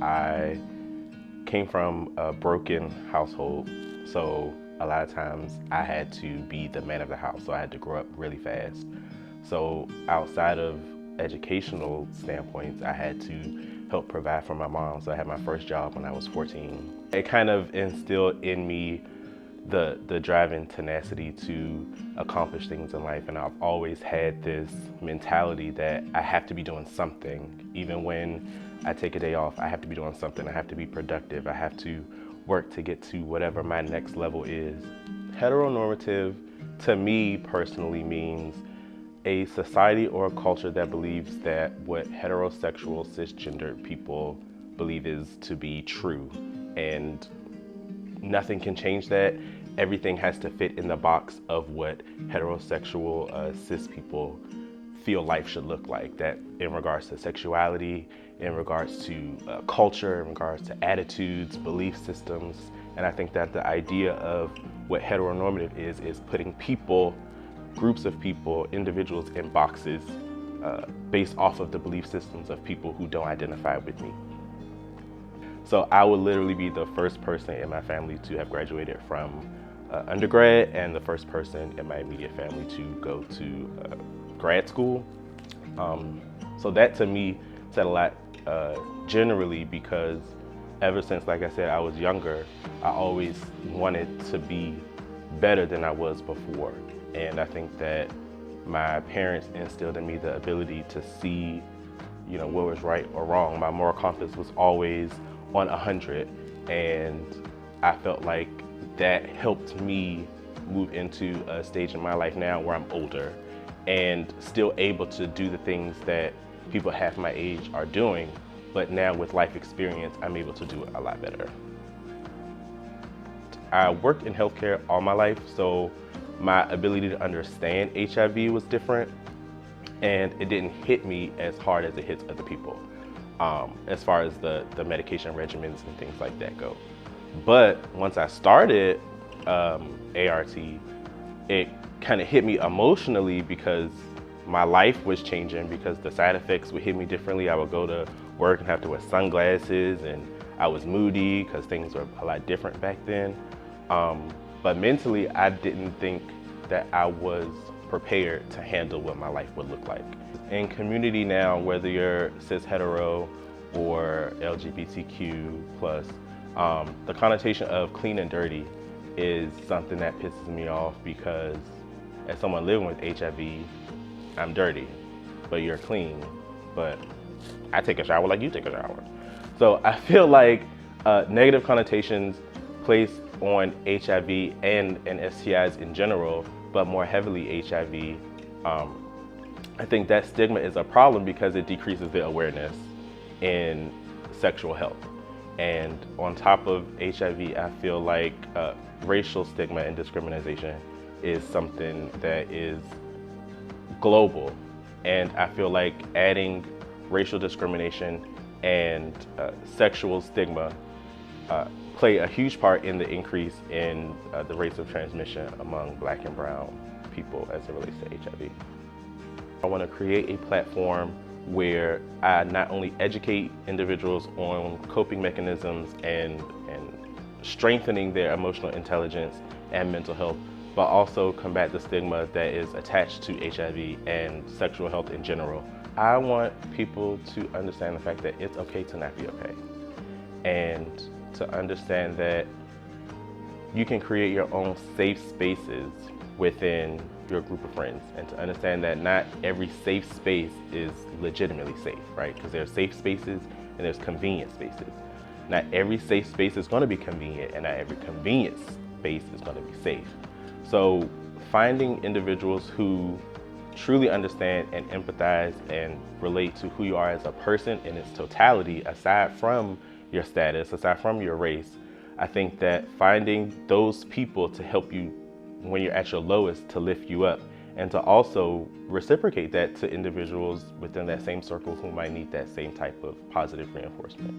I came from a broken household, so a lot of times I had to be the man of the house, so I had to grow up really fast. So outside of educational standpoints, I had to help provide for my mom. So I had my first job when I was 14. It kind of instilled in me the drive and tenacity to accomplish things in life. And I've always had this mentality that I have to be doing something. Even when I take a day off, I have to be doing something. I have to be productive. I have to work to get to whatever my next level is. Heteronormative, to me personally, means a society or a culture that believes that what heterosexual cisgendered people believe is to be true, and nothing can change that. Everything has to fit in the box of what heterosexual cis people feel life should look like. That in regards to sexuality, in regards to culture, in regards to attitudes, belief systems. And I think that the idea of what heteronormative is putting people, groups of people, individuals in boxes based off of the belief systems of people who don't identify with me. So I would literally be the first person in my family to have graduated from undergrad and the first person in my immediate family to go to grad school. So that to me said a lot generally, because ever since, like I said, I was younger, I always wanted to be better than I was before. And I think that my parents instilled in me the ability to see, what was right or wrong. My moral compass was always on 100, and I felt like that helped me move into a stage in my life now where I'm older and still able to do the things that people half my age are doing, but now with life experience, I'm able to do it a lot better. I worked in healthcare all my life, so my ability to understand HIV was different, and it didn't hit me as hard as it hits other people, as far as the medication regimens and things like that go. But once I started ART, it kind of hit me emotionally because my life was changing, because the side effects would hit me differently. I would go to work and have to wear sunglasses, and I was moody because things were a lot different back then. But mentally, I didn't think that I was prepared to handle what my life would look like. In community now, whether you're cis hetero or LGBTQ+, the connotation of clean and dirty is something that pisses me off, because as someone living with HIV, I'm dirty, but you're clean, but I take a shower like you take a shower. So I feel like negative connotations placed on HIV and STIs in general, but more heavily HIV, I think that stigma is a problem because it decreases the awareness in sexual health. And on top of HIV, I feel like racial stigma and discrimination is something that is global. And I feel like adding racial discrimination and sexual stigma play a huge part in the increase in the rates of transmission among Black and brown people as it relates to HIV. I want to create a platform where I not only educate individuals on coping mechanisms and strengthening their emotional intelligence and mental health, but also combat the stigma that is attached to HIV and sexual health in general. I want people to understand the fact that it's okay to not be okay, and to understand that you can create your own safe spaces within your group of friends, and to understand that not every safe space is legitimately safe, right? Because there's safe spaces and there's convenient spaces. Not every safe space is going to be convenient, and not every convenient space is going to be safe. So finding individuals who truly understand and empathize and relate to who you are as a person in its totality, aside from your status, aside from your race, I think that finding those people to help you when you're at your lowest, to lift you up, and to also reciprocate that to individuals within that same circle who might need that same type of positive reinforcement.